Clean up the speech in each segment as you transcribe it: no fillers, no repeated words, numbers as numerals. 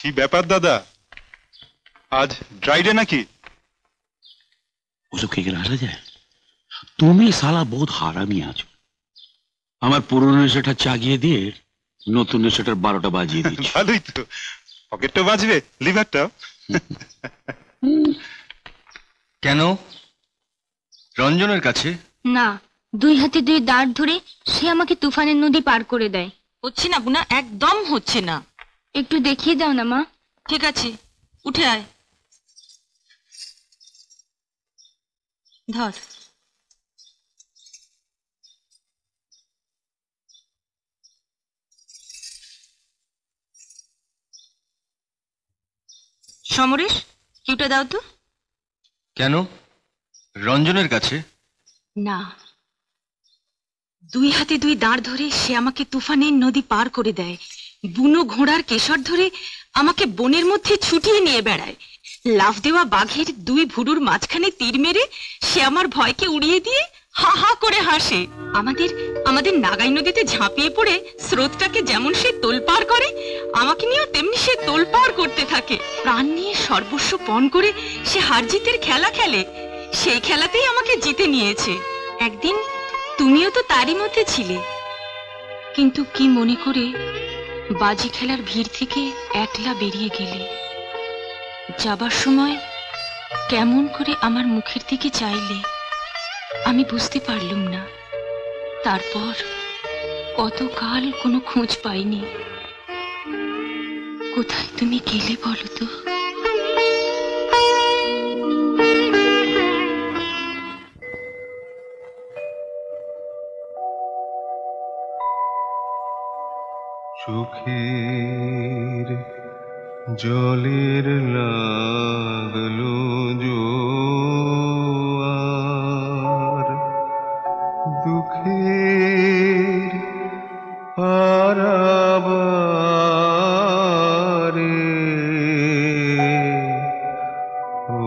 কি ব্যাপার দাদা, আজ ড্রাই ডে নাকি? ওসব খেয়ে গেলে আসা যায়? তুমি শালা বহুত হারামি আছো। আমার পুরনো নেশাটা চাগিয়ে দিয়ে নতুন নেশাটার 12টা বাজিয়ে দিচ্ছি। ভালোই তো, পকেটটা বাজবে, লিভারটা। কেন রঞ্জনের কাছে? না, 2 হাতে 2 দাঁড় ধরে সে আমাকে তুফানের নদী পার করে দেয়। হচ্ছে না বুনা, একদম হচ্ছে না। একটু দেখিয়ে দাও না মা। ঠিক আছে, উঠে আয়। ধর। সমরেশ, কিউটা দাও তো। কেন রঞ্জনের কাছে? না, 2 হাতে 2 দাঁড় ধরে সে আমাকে তুফানের নদী পার করে দেয়। বুনো ঘোড়ার কেশর ধরে আমাকে বনের মধ্যে ছুটিয়ে নিয়ে বেড়ায়। লাফ দেওয়া বাঘের 2 ভুরুর মাঝখানে তীর মেরে সে আমার ভয়কে উড়িয়ে দিয়ে হা হা করে হাসে। আমাদের নাগাই নদীতে ঝাঁপিয়ে পড়ে স্রোতটাকে যেমন সে তোলপাড় করে, আমাকে নিয়েও তেমনি সে তোলপাড় করতে থাকে। প্রাণ নিয়ে সর্বস্ব পণ করে সে হার জিতের খেলা খেলে। সেই খেলাতেই আমাকে জিতে নিয়েছে। একদিন তুমিও তো তারই মধ্যে ছিলে, কিন্তু কি মনে করে বাজি খেলার ভিড় থেকে একলা বেরিয়ে গেলে। যাবার সময় কেমন করে আমার মুখের দিকে চাইলে আমি বুঝতে পারলুম না। তারপর কতকাল কোনো খোঁজ পাইনি। কোথায় তুমি গেলে বলো তো? চোখের জলের লাগলো জোয়ার, দুঃখের পারাবারে ও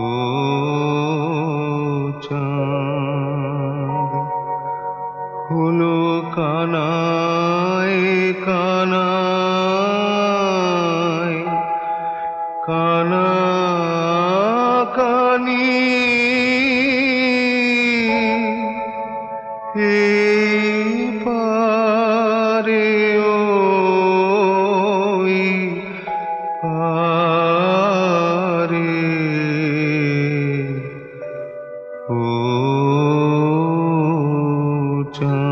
চাঁদ হলো কানায় কানায় এই পারে ওই পারে ও চাঁদ।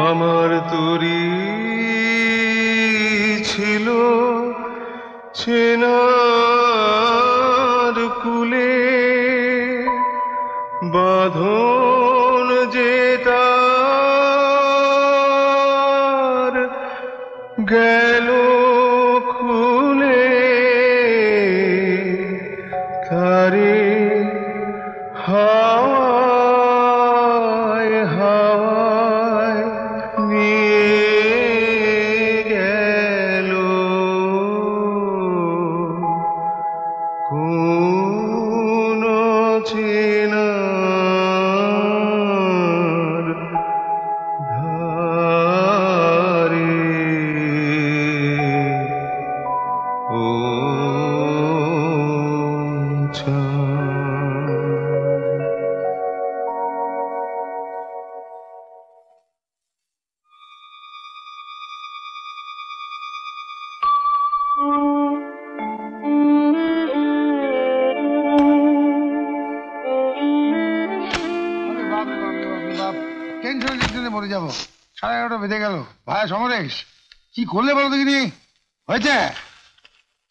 আমার তরি ছিল চেনার কুলে, বাঁধন যে তার গেল খুলে, তারে হাওয়ায় হাওয়ায় নিয়ে গেল কোন চেনার ধারে ও চাঁদ। টেনশনে মরে যাবো। 11:30 বেজে গেল। ভাই সমরেশ, কি করলে বলো দেখিনি? হয়েছে?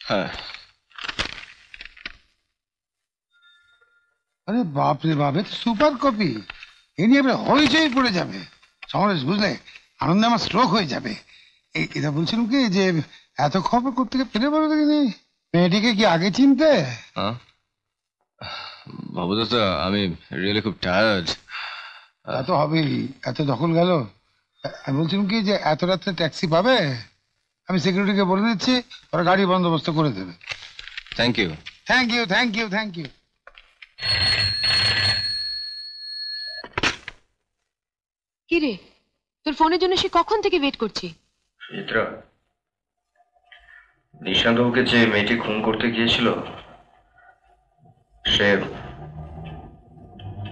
হ্যাঁ, আরে বাপরে বাপ, সুপার কপি। এ নিয়ে এবার হইচই পড়ে যাবে সমরেশ, বুঝলে? আনন্দে আমার স্ট্রোক হয়ে যাবে। এটা বলছিলাম কি যে এত খবর করতে পেরে বলো দেখিনি? মেয়েটিকে কি আগে চিনতে? হ্যাঁ বাবু দাদা, আমি রিয়েলি খুব টায়ার্ড। তা তো হবেই, এত দখল গেল। আমি বলছিলাম কি যে এত রাত্রে ট্যাক্সি পাবে? আমি সিকিউরিটিকে বলে দিচ্ছি, ওরা গাড়ি বন্দোবস্ত করে দেবে। Thank you. Thank you, thank you, thank you. কি রে, তোর ফোনের জন্য সে কখন থেকে ওয়েট করছি। সুচিত্রা, নিশান্তবাবুকে যে মেয়েটি খুন করতে গিয়েছিল সে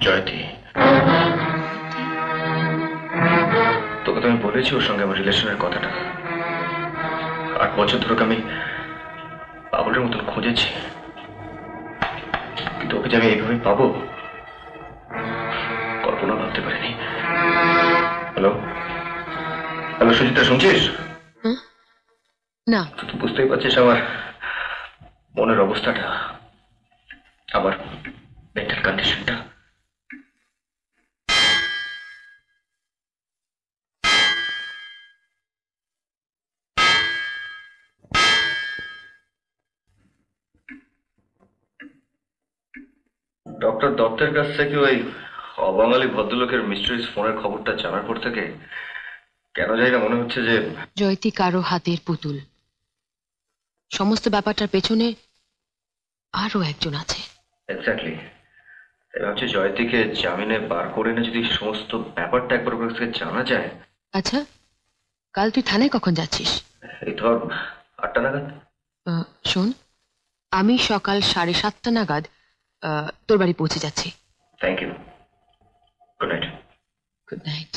জয়তী। তোকে তো আমি বলেছি ওর সঙ্গে আমার রিলেশনের কথাটা। 8 বছর ধরে আমি পাগলের মতন খুঁজেছি, কিন্তু ওকে যে আমি এইভাবে পাবো কল্পনা ভাবতে পারিনি। হ্যালো হ্যালো সুচিত্রা, শুনছিস? না, তুই বুঝতেই পারছিস আমার মনের অবস্থাটা, আমার মেন্টাল কন্ডিশনটা। ডক্টর দত্তের কাছ থেকে ওই অবাঙালি ভদ্রলোকের মিস্ট্রিজ ফোনের খবরটা জানার পর থেকে কেন জানি না মনে হচ্ছে যে জয়তী কারো হাতের পুতুল। সমস্ত ব্যাপারটার পেছনে আরো একজন আছে। এক্স্যাক্টলি। ভাবছি জয়তীকে জামিনে বার করে এনে যদি সমস্ত ব্যাপারটা একবার ওর কাছ থেকে জানা যায়। আচ্ছা, কাল তুই থানায় কখন যাচ্ছিস? এই ধর 8টা নাগাদ। শোন, আমি সকাল 7:30 নাগাদ তোর বাড়ি পৌঁছে যাচ্ছি। Thank you. Good night. Good night.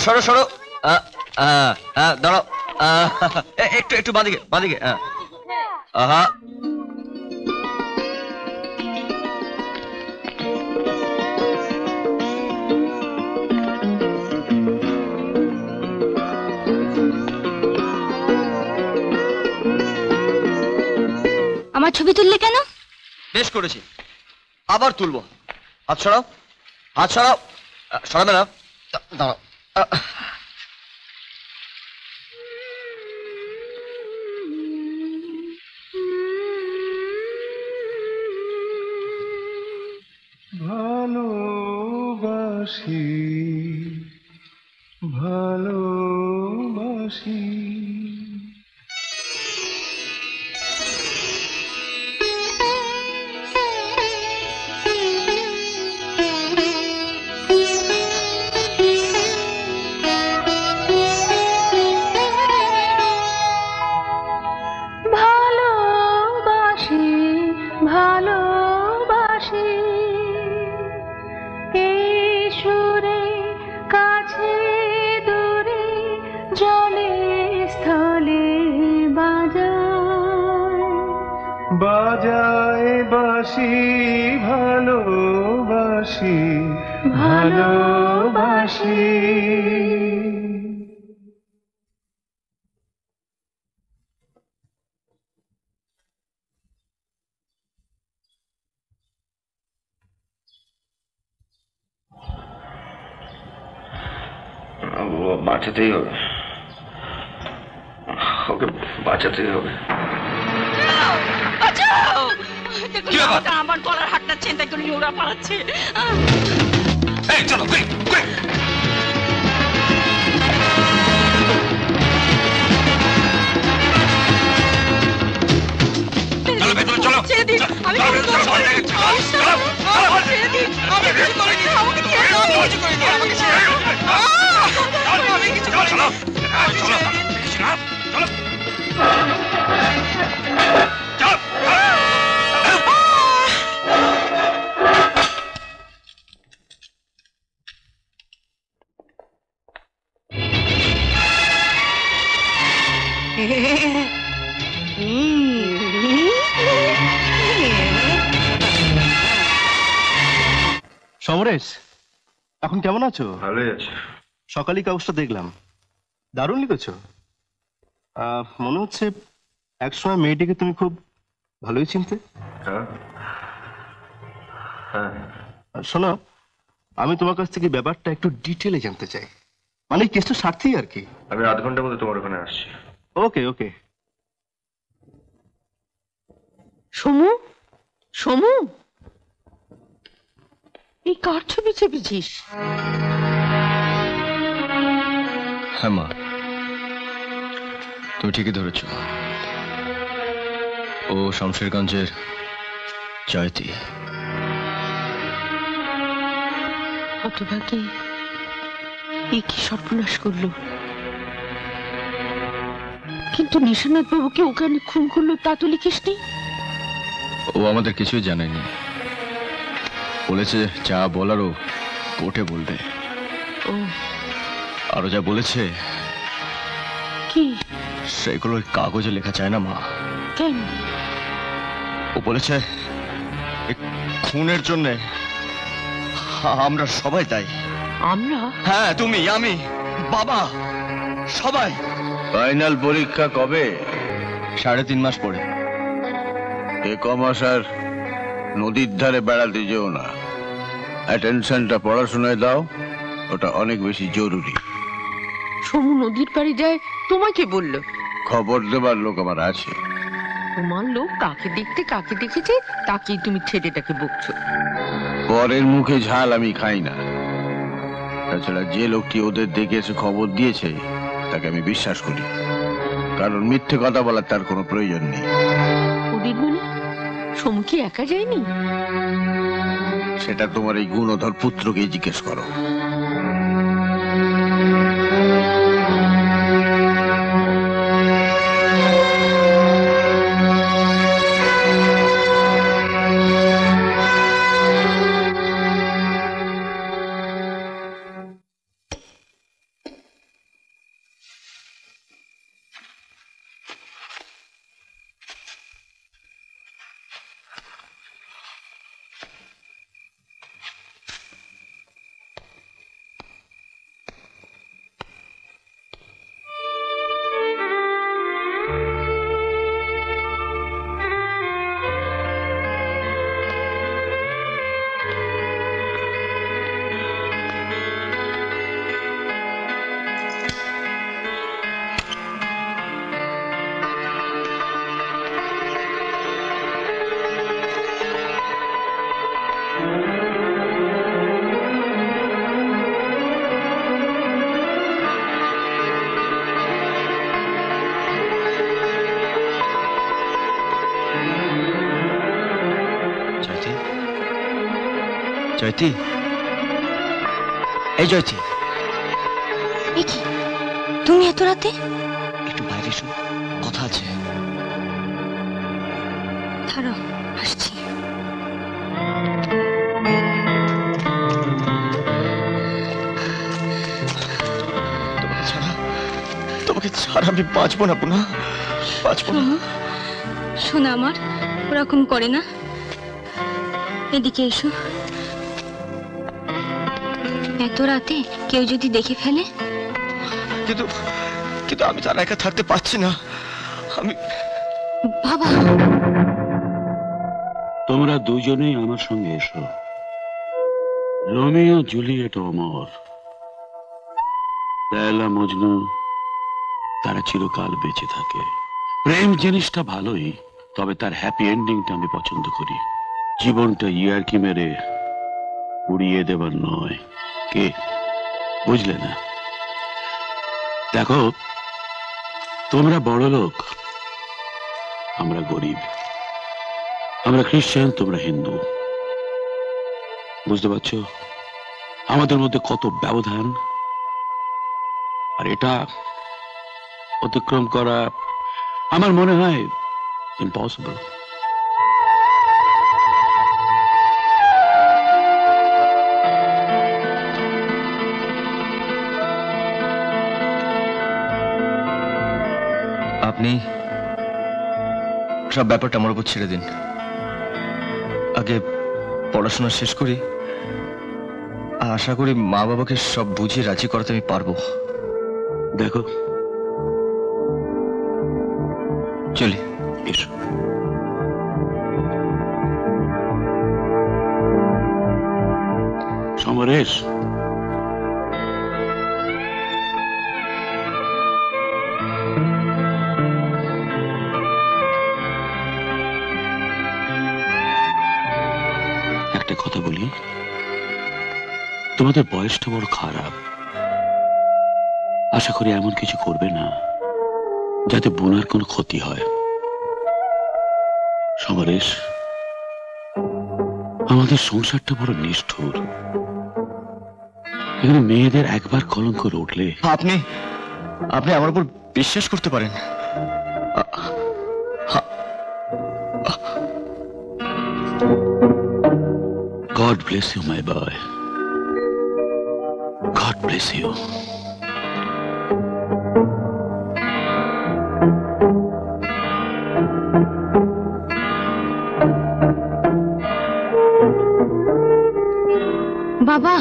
সরো সরো, দাঁড়াও, একটু একটু বাঁদিকে বাঁদিকে। আহা, আমার ছবি তুললে কেন? বেশ করেছি, আবার তুলবো। হাত সরাও, হাত সরাও, সরাবে না, দাঁড়াও। ভালোবাসি ভালোবাসি বাজায় বাঁশি ভালোবাসি ভালোবাসি। বাঁচাতেই হবে, ওকে বাঁচাতেই হবে। আমার গলার হাতটা চিন্তা করে ওরা পালাচ্ছে। চলো চলো ছেড়ে দিন, আমি ছেড়ে দিন, আমি কিছু করিনি, আমাকে ছেড়ে দাও, আমি কিছু করিনি, আমাকে ছেড়ে দিন, আমি কিছু করিনি, আমাকে ছেড়ে দিন। সমরেশ, এখন কেমন আছো? ভালোই আছে। সকালেই কাগজটা দেখলাম, দারুণ লিখেছ। মনে হচ্ছে একসময় মেয়েটিকে তুমি খুব ভালোই চিনতে। হ্যাঁ হ্যাঁ। শোনো, আমি তোমার কাছ থেকে ব্যাপারটা একটু ডিটেলে জানতে চাই, মানে এই কেসটা স্বার্থেই আর কি। আমি আধ ঘন্টার মধ্যে তোমার ওখানে আসছি। ওকে ওকে। সমু, সমু, এই কার ছবি চেপেছিস? হ্যাঁ মা, তুমি ঠিকই ধরেছ, ও শমশেরগঞ্জের জয়তী। হতভাগী, এ কি সর্বনাশ করলো! কিন্তু নিশানাথ বাবুকে ওখানে খুন করলো তা তো লিখিসনি। ও আমাদের কিছুই জানায়নি, বলেছে যা বলারও কোর্টে বলবে। ও আরো যা বলেছে কি? সেগুলো ওই কাগজে লেখা চায় না মা। কেন? ও বলেছে এই খুনের জন্য আমরা সবাই দায়ী। আমরা? হ্যাঁ, তুমি, আমি, বাবা, সবাই। ফাইনাল পরীক্ষা কবে? 3.5 মাস পরে। এ কমাস আর নদীর ধারে বেড়াতে যেও না, অ্যাটেনশনটা পড়াশোনায় দাও, ওটা অনেক বেশি জরুরি। সমু নদীর পাড়ে যায় তোমাকে বললো? খবর দেবার লোক আমার আছে। তোমার লোক কাকে দেখতে কাকে দেখেছে তাকেই তুমি ছেলেটাকে বকছো। পরের মুখে ঝাল আমি খাই না। তাছাড়া যে লোকটি ওদের দেখে এসে খবর দিয়েছে তাকে আমি বিশ্বাস করি, কারণ মিথ্যে কথা বলার তার কোনো প্রয়োজন নেই। ওদের মানে সমু কি একা যায়নি? সেটা তোমার এই গুণধর পুত্রকেই জিজ্ঞেস করো। জয়তী, এই জয়তী, এ কি তুমি এত রাতে? একটু বাইরে এসো, কথা আছে। দাঁড়াও, আসছি। তোমাকে ছাড়া আমি বাঁচবো না পুনা, বাঁচবো না। শোনো আমার, ওরকম করে না, এদিকে এসো। এত রাতে কেউ যদি দেখে ফেলে? কিন্তু কিন্তু আমি তার একা থাকতে পারছি না। আমি বাবা, তোমরা দুজনেই আমার সঙ্গে এসো। রোমিও জুলিয়েট অমর, লায়লা মজনু তারা চিরকাল বেঁচে থাকে। প্রেম জিনিসটা ভালোই, তবে তার হ্যাপি এন্ডিংটা আমি পছন্দ করি। জীবনটা ইয়ারকি মেরে উড়িয়ে দেবার নয়। কে বুঝলে না? দেখো, তোমরা বড় লোক, আমরা গরিব। আমরা খ্রিস্টান, তোমরা হিন্দু। বুঝতে পারছো আমাদের মধ্যে কত ব্যবধান? আর এটা অতিক্রম করা আমার মনে হয় ইম্পসিবল। আপনি সব ব্যাপারটা আমার উপর ছেড়ে দিন। আগে পড়াশোনা শেষ করি, আশা করি মা বাবাকে সব বুঝিয়ে রাজি করাতে আমি পারবো। দেখো, চলি। এসো। সমরেশ, একটা কথা বলি, তোমাদের বয়সটা বড় খারাপ। আশা করি এমন কিছু করবে না যাতে বোনার কোনো ক্ষতি হয়। সমরেশ, আমাদের সংসারটা বড় নিষ্ঠুর। এখানে মেয়েদের একবার কলঙ্ক উঠলে আপনি আপনি আমার উপর বিশ্বাস করতে পারেন। God bless you, my boy. God bless you. বাবা,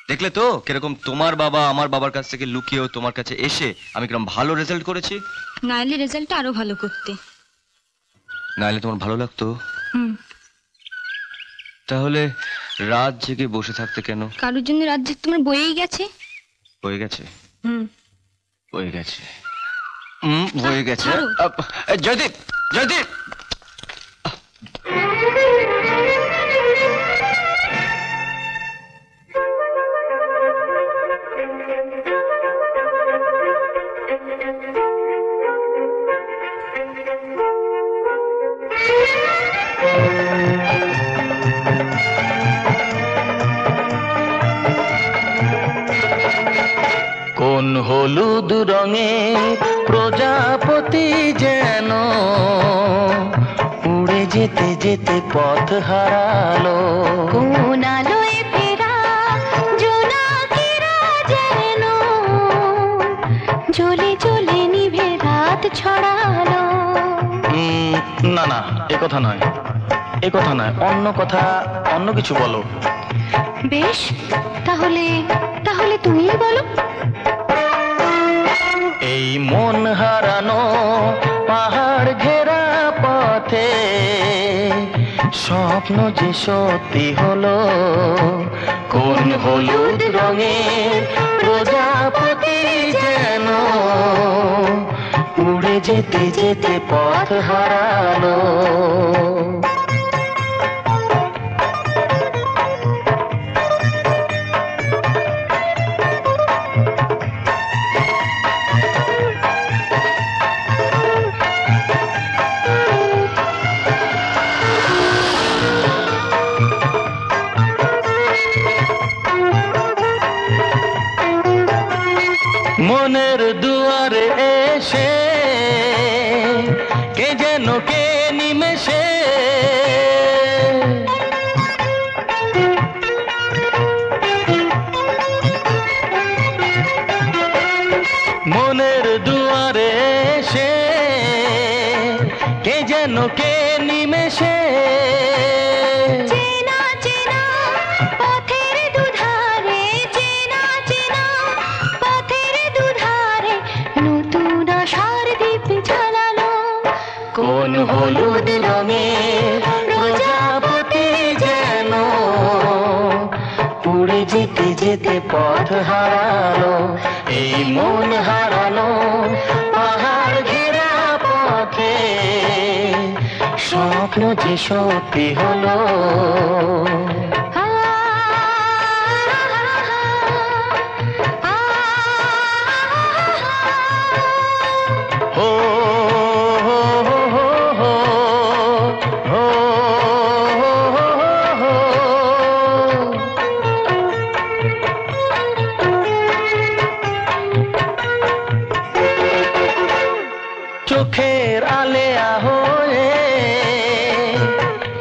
দেখলে তো কিরকম তোমার বাবা আমার বাবার কাছ থেকে লুকিয়েও তোমার কাছে এসে আমি কিরকম ভালো রেজাল্ট করেছি। নাইলে রেজাল্টটা আরো ভালো করতে। নাইলে তোমার ভালো লাগতো? হুম। তাহলে রাত জেগে বসে থাকতে কেন? কারোর জন্য রাত জেগে তোমার বয়েই গেছে। হয়ে গেছে? হুম, হয়ে গেছে। হয়ে গেছে। জয়দীপ, জয়দীপ, কোন হলুদ রঙে প্রজাপতি যেন উড়ে যেতে যেতে পথ হারালো। কোন আলোয় ফেরা জোনাকিরা যেন জ্বলে জ্বলে নিভে রাত ছড়ালো। না না, এ কথা নয়, এ কথা নয়, অন্য কথা, অন্য কিছু বলো। বেশ, তাহলে তাহলে তুমি বলো। এই মন হারানো পাহাড় ঘেরা পথে স্বপ্ন যে সত্যি হলো। কোন হলুদ রঙের প্রজাপতি যেন উড়ে যেতে যেতে পথ হারালো। মনের দুয়ারে এসে কে যেন কে নিমেষে মনের দুয়ারে এসে যেন কে নিমেষে চেনা চেনা পথের দুধারে, চেনা চেনা পথের দুধারে নতুন আশার দীপ জ্বালালো। কোন হলুদ রঙের প্রজাপতি যেন উড়ে যেতে যেতে পথ হারালো, এই মন হারানো পাহাড় ঘেরা পথে স্বপ্ন যে সত্যি হলো। চোখের আলেয়া হয়ে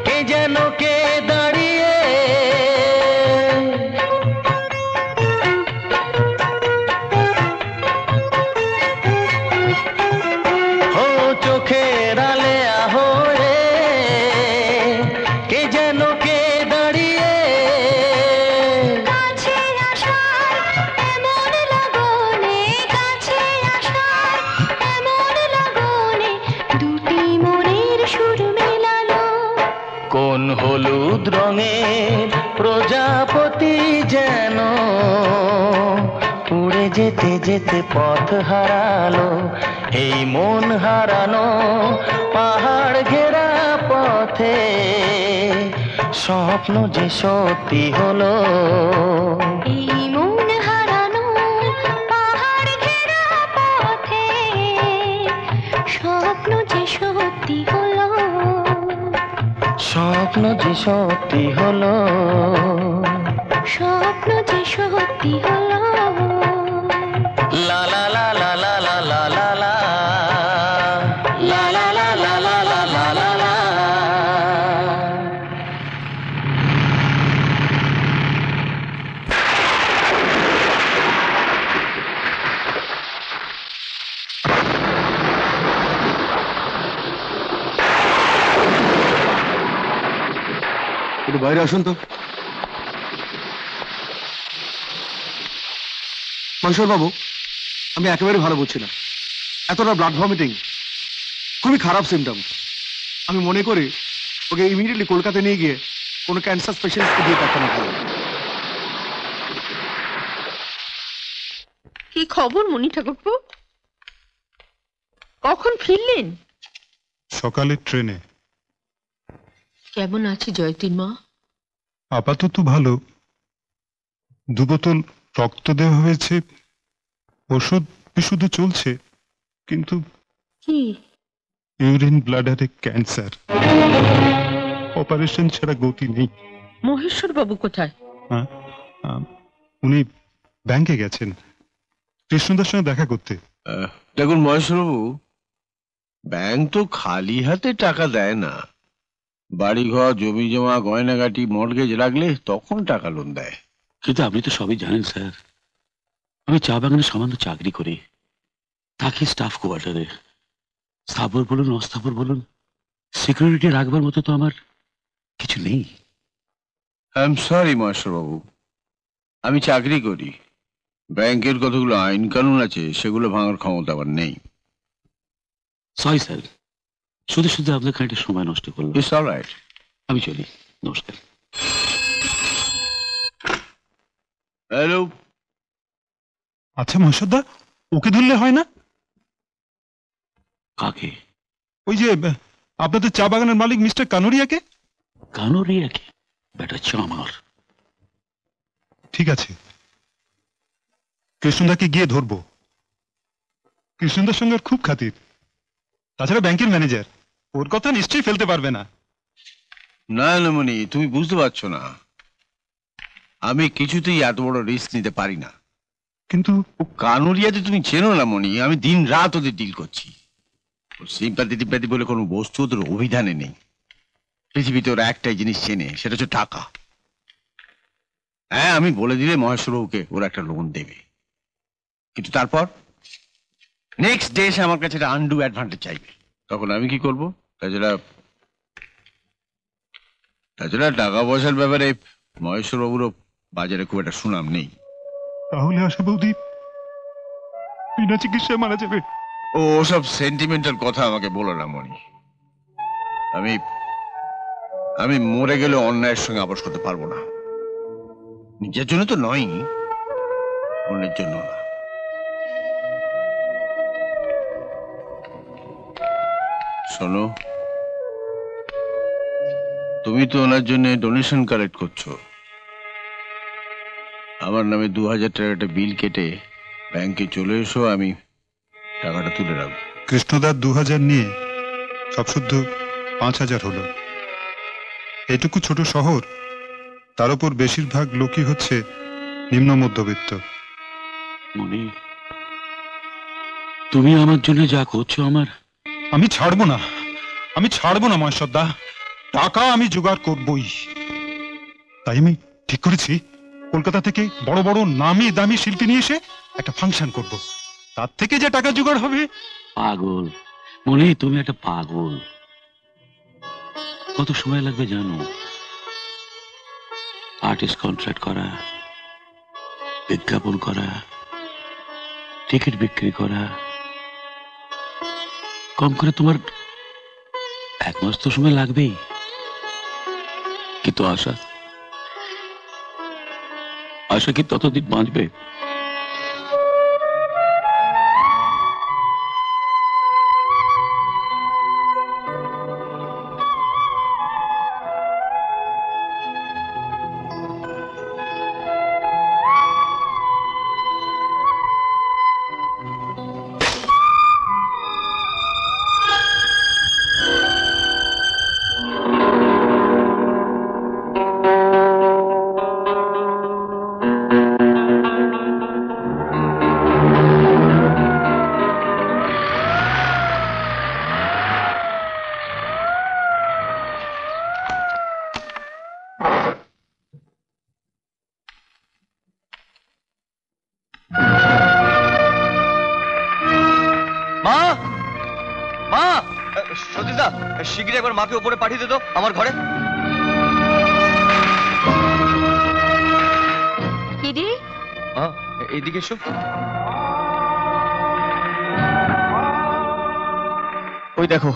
কে যেন কে দাঁড়িয়ে ও চোখের আলেয়া হয়ে কে যেন কে দাঁড়িয়ে কাছে আসার এমন লগনে, কাছে আসার এমন লগনে দুটি মনের সুর মেলালো। কোন হলুদ রঙের প্রজাপতি যেন উড়ে যেতে যেতে পথ হারালো, এই মন হারানো পাহাড় ঘেরা পথে স্বপ্ন যে সত্যি হলো। এই মন হারানো পাহাড় ঘেরা পথে স্বপ্ন যে সত্যি হলো। স্বপ্ন যে সত্যি হলো। স্বপ্ন যে সত্যি হলো। লা লা লা লা লা লা লা লা লা লা লা লা লা লা লা লা লা লা। একটু বাইরে আসুন তো। মহেশ্বর বাবু, আমি একেবারে ভালো বুঝছি না। এতটা ব্লাড ভমিটিং খুবই খারাপ সিমটম। আমি মনে করি ওকে ইমিডিয়েটলি কলকাতা নিয়ে গিয়ে কোনো ক্যান্সার স্পেশালিস্টকে দিয়ে দেখানো ভালো। কি খবর মণি ঠাকুরপো? কখন ফিরলেন? সকালের ট্রেনে। কেমন আছে জয়তীর মা? আপাতত ভালো। 2 বোতল রক্ত দেওয়া হয়েছে, ওষুধ বিশুদ্ধ চলছে, কিন্তু কি? Urine ব্লাডারে cancer. অপারেশন ছাড়া গতি নেই। মহেশ্বর বাবু কোথায়? হ্যাঁ, উনি ব্যাংকে গেছেন কৃষ্ণদার সঙ্গে দেখা করতে। দেখুন মহেশবাবু, ব্যাংক তো খালি হাতে টাকা দেয় না। বাড়িঘর, জমি জমা, গয়নাগাটি, মর্টগেজ রাখলে তখন টাকা লোন দেয়। কিন্তু আপনি তো সবই জানেন স্যার, আমি চা বাগানে সামান্য চাকরি করি, থাকি স্টাফ কোয়ার্টারে। স্থাবর বলুন অস্থাবর বলুন, সিকিউরিটি রাখবার মতো তো আমার কিছু নেই। আই এম সরি মহেশবাবু, আমি চাকরি করি। ব্যাংকের কতগুলো আইন কানুন আছে, সেগুলো ভাঙার ক্ষমতা আমার নেই। সরি স্যার, শুধু শুধু আপনার খানিকটা সময় নষ্ট করলাম। ইটস অলরাইট, আমি চলি, নমস্কার। হ্যালো। আচ্ছা মহেশ্বরদা, ওকে ধরলে হয় না? কাকে? ওই যে আপনাদের চা বাগানের মালিক মিস্টার কানুরিয়াকে। কানুরিয়াকে? বেটা চামার। ঠিক আছে, কৃষ্ণদাকে গিয়ে ধরবো। কৃষ্ণদার সঙ্গে খুব খাতির, তাছাড়া ব্যাংকের ম্যানেজার, ওর কথা নিশ্চয়ই ফেলতে পারবে না। না না মনি, তুমি বুঝতে পারছো না, আমি কিছুতেই এত বড় রিস্ক নিতে পারি না। কিন্তু ও কানুরিয়াতে তুমি চেনো না মনি, আমি দিন রাত ওদের ডিল করছি। সিম্পাতি টিম্পাতি বলে কোনো বস্তু ওদের অভিধানে নেই। পৃথিবীতে ওরা একটাই জিনিস চেনে, সেটা হচ্ছে টাকা। হ্যাঁ, আমি বলে দিলে মহেশ্বরবাবুকে ওরা একটা লোন দেবে, কিন্তু তারপর নেক্সট ডে সে আমার কাছে একটা আন্ডু অ্যাডভান্টেজ চাইবে। তখন আমি কি করব? তাছাড়া তাছাড়া টাকা পয়সার ব্যাপারে মহেশ্বর বাবুরও বাজারে খুব একটা সুনাম নেই। তাহলে আশা বৌদি বিনা চিকিৎসায় মারা যাবে? ও ওসব সেন্টিমেন্টাল কথা আমাকে বলো না মনি। আমি আমি মরে গেলে অন্যায়ের সঙ্গে আপোষ করতে পারবো না। নিজের জন্য তো নয়, অন্যের জন্য না। শোনো, তুমি তো ওনার জন্য ডোনেশন কালেক্ট করছো। আমার নামে 2000 টাকার একটা বিল কেটে ব্যাংকে চলে এসো, আমি টাকাটা তুলে রাখবো। কৃষ্ণদার 2000 নিয়ে সব শুদ্ধ 5000 হলো। এটুকু ছোট শহর, তার উপর বেশিরভাগ লোকই হচ্ছে নিম্ন মধ্যবিত্ত। মনি, তুমি আমার জন্য যা করছো আমি ছাড়বো না, আমি ছাড়বো না মহেশ্বর দা। টাকা আমি জোগাড় করবই। তাই আমি ঠিক করেছি কলকাতা থেকে বড় বড় নামি দামি শিল্পী নিয়ে এসে একটা ফাংশন করব। তার থেকে যে টাকা জোগাড় হবে। পাগল মনি, তুমি একটা পাগল। কত সময় লাগবে জানো? আর্টিস্ট কন্ট্রাক্ট করা, বিজ্ঞাপন করা, টিকিট বিক্রি করা, কম করে তোমার 1 মাস তো সময় লাগবেই। কিন্তু আশা আশা কি ততদিন বাঁচবে? সতীশদা, শিগগিরই একবার মাকে উপরে পাঠিয়ে দিত আমার ঘরে। মা, এইদিকে এসো। ওই দেখো।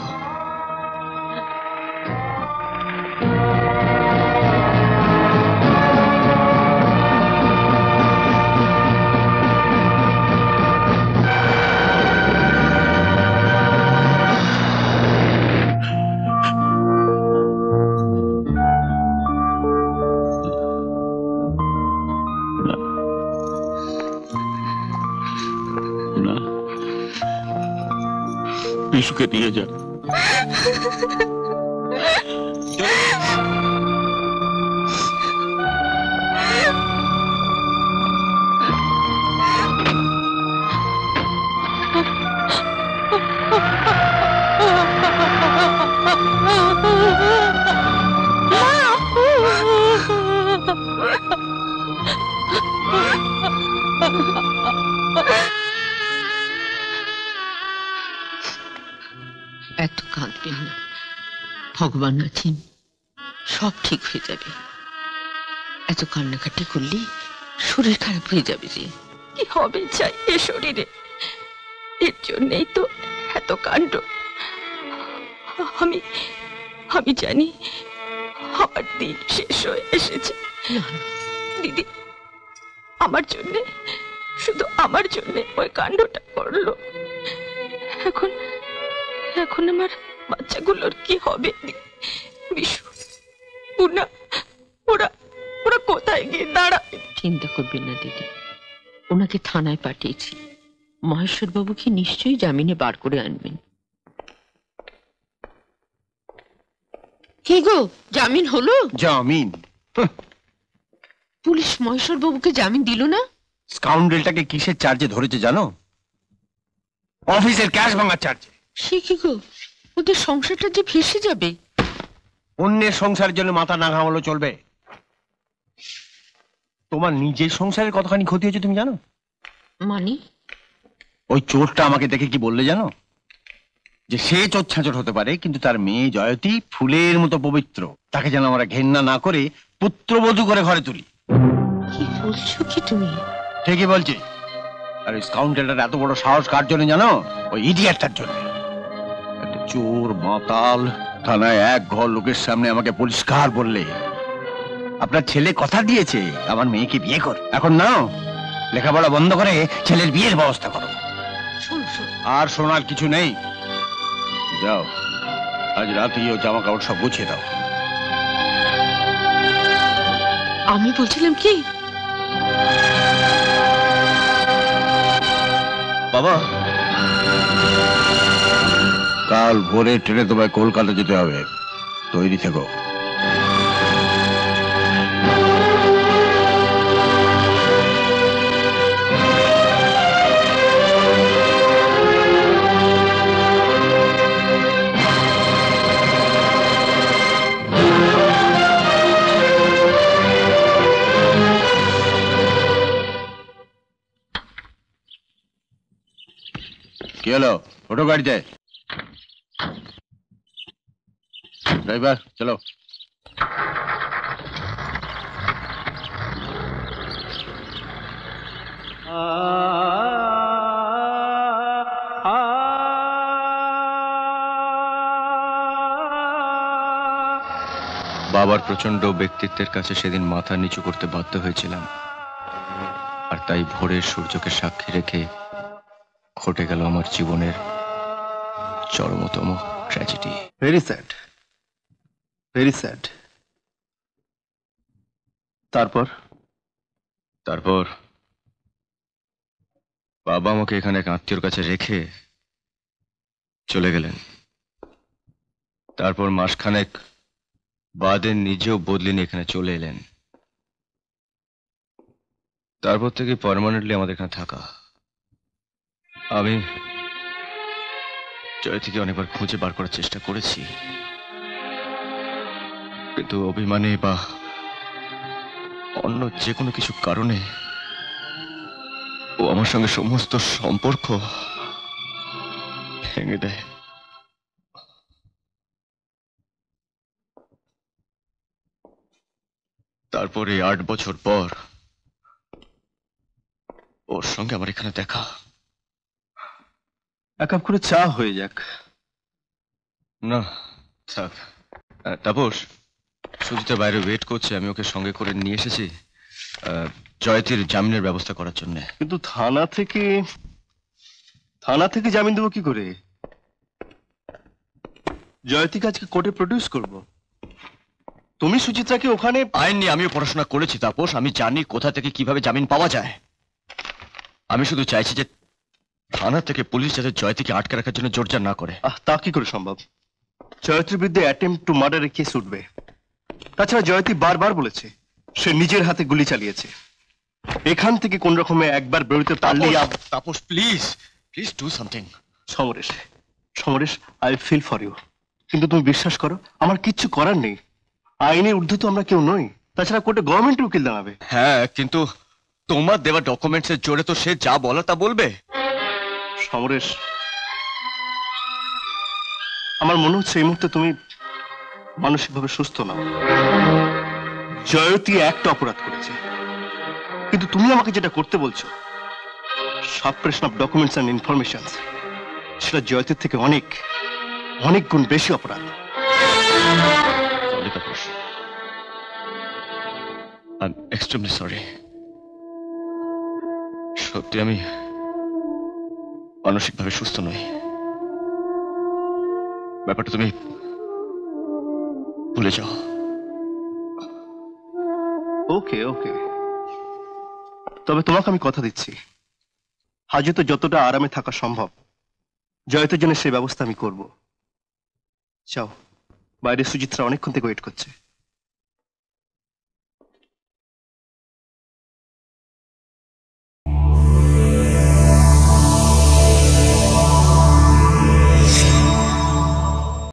বিশুকে নিয়ে যান। এত কাঁদবেন না, ভগবান আছেন, সব ঠিক হয়ে যাবে। এত কান্নাকাটি করলে শরীর খারাপ হয়ে যাবে যে। কি হবে চাই এ শরীরে? এর জন্যই তো এত কাণ্ড। আমি আমি জানি আমার দিন শেষ হয়ে এসেছে। দিদি আমার জন্য, শুধু আমার জন্য ওই কাণ্ডটা করলো। এখন এখন আমার বাচ্চাগুলোর কি হবে? বিশু, পুনা, ওরা ওরা কোথায় গিয়ে দাঁড়াবে? চিন্তা করবেন না দিদি, ওনাকে থানায় পাঠিয়েছি। মহেশ্বর বাবুকে নিশ্চয়ই জামিনে বার করে আনবেন। কি গো, জামিন হলো? জামিন? পুলিশ মহেশ্বর বাবুকে জামিন দিল না? স্কাউন্ডেলটাকে কিসের চার্জে ধরেছে জানো? অফিসের ক্যাশ ভাঙার চার্জে। সে কি গো, ওদের সংসারটা যে ভেসে যাবে। অন্যের সংসারের জন্য মাথা না ঘামালো চলবে? তোমার নিজের সংসারের কতখানি ক্ষতি হয়েছে তুমি জানো? মানে? ওই চোরটা আমাকে দেখে কি বললে জানো? যে সে চোচ্ছাচর হতে পারে, কিন্তু তার মেয়ে জয়তী ফুলের মতো পবিত্র। তাকে যেন আমরা ঘেন্না না করে পুত্রবধূ করে ঘরে তুলি। কি বলছো কি তুমি? ঠিকই বলছি। আর ওই স্কাউন্ডেলটার এত বড় সাহস কার জন্য জানো? ওই ইডিয়েটটার জন্য। একটা চোর মাতাল থানায় এক ঘর লোকের সামনে আমাকে পরিষ্কার বললে, আপনার ছেলে কথা দিয়েছে আমার মেয়েকে বিয়ে কর। এখন নাও, লেখাপড়া বন্ধ করে ছেলের বিয়ের ব্যবস্থা করো। আর শোনার কিছু নেই। যাও, আজ রাতেই ও জামা কাপড় সব গুছিয়ে দাও। আমি বলছিলাম কি, বাবা, কাল ভোরে ট্রেনে তোমায় কলকাতা যেতে হবে, তৈরি থেকো। কি হলো? ওটো গাড়িতে। ড্রাইভার চলো। বাবার প্রচন্ড ব্যক্তিত্বের কাছে সেদিন মাথা নিচু করতে বাধ্য হয়েছিলাম, আর তাই ভোরের সূর্যকে সাক্ষী রেখে ঘটে গেল আমার জীবনের চরমতম tragedy. Very sad, very sad. তারপর তারপর বাবা আমাকে এখানে এক আত্মীয়র কাছে রেখে চলে গেলেন। তারপর মাসখানেক বাদে নিজেও বদলে নিয়ে এখানে চলে এলেন। তারপর থেকে পার্মানেন্টলি আমাদের এখানে থাকা। আমি জয়তীকে অনেকবার খুঁজে বার করার চেষ্টা করেছি, কিন্তু অভিমানে বা অন্য যে কোনো কিছু কারণে ও আমার সঙ্গে সমস্ত সম্পর্ক ভেঙে দেয়। তারপরে 8 বছর পর ওর সঙ্গে আমার এখানে দেখা। এক কাপ করে চা হয়ে যাক। না থাক। তাপস, সুজিতা বাইরে ওয়েট করছে, আমি ওকে সঙ্গে করে নিয়ে এসেছি জয়তীর জামিনের ব্যবস্থা করার জন্য। কিন্তু থানা থেকে জামিন দেবো কি করে? জয়তীকে আজকে কোর্টে প্রডিউস করব। তুমি সুচিত্রাকে ওখানে। আইন নিয়ে আমিও পড়াশোনা করেছি তাপস, আমি জানি কোথা থেকে কিভাবে জামিন পাওয়া যায়। আমি শুধু চাইছি যে থানা থেকে পুলিশ যাতে জয়তীকে আটকে রাখার জন্য জোরজার না করে। তা কি করে সম্ভব? জয়তীর বিরুদ্ধে অ্যাটেম্পট টু মার্ডারের কেস উঠবে। তাছাড়া জয়তী বারবার বলেছে সে নিজের হাতে গুলি চালিয়েছে। এখান থেকে কোন রকমে একবার বেরোতে পারলেই। Tapas please please do something. Samaresh, I feel for you, কিন্তু তুমি বিশ্বাস করো আমার কিচ্ছু করার নেই। আইনের ঊর্ধ্বে তো আমরা কেউ নই। তাছাড়া কোর্টে গভর্নমেন্টের উকিল দাঁড়াবে। হ্যাঁ, কিন্তু তোমার দেওয়া ডকুমেন্টসের জোরে তো সে যা বলা তা বলবে। সমরেশ, আমার মনে হচ্ছে এই মুহূর্তে তুমি মানসিকভাবে সুস্থ নাও। জয়তী একটা অপরাধ করেছে, কিন্তু তুমি আমাকে যেটা করতে বলছো, suppression of documents and information, সেটা জয়তীর থেকে অনেক অনেক গুণ বেশি অপরাধ। I'm extremely sorry. সত্যি আমি মানসিকভাবে সুস্থ নই। ব্যাপারটা তুমি ভুলে যাও। ওকে, তবে তোমাকে আমি কথা দিচ্ছি, হাজতে যতটা আরামে থাকা সম্ভব জয়তের জন্য সেই ব্যবস্থা আমি করব। যাও, বাইরে সুচিত্রা অনেকক্ষণ থেকে ওয়েট করছে।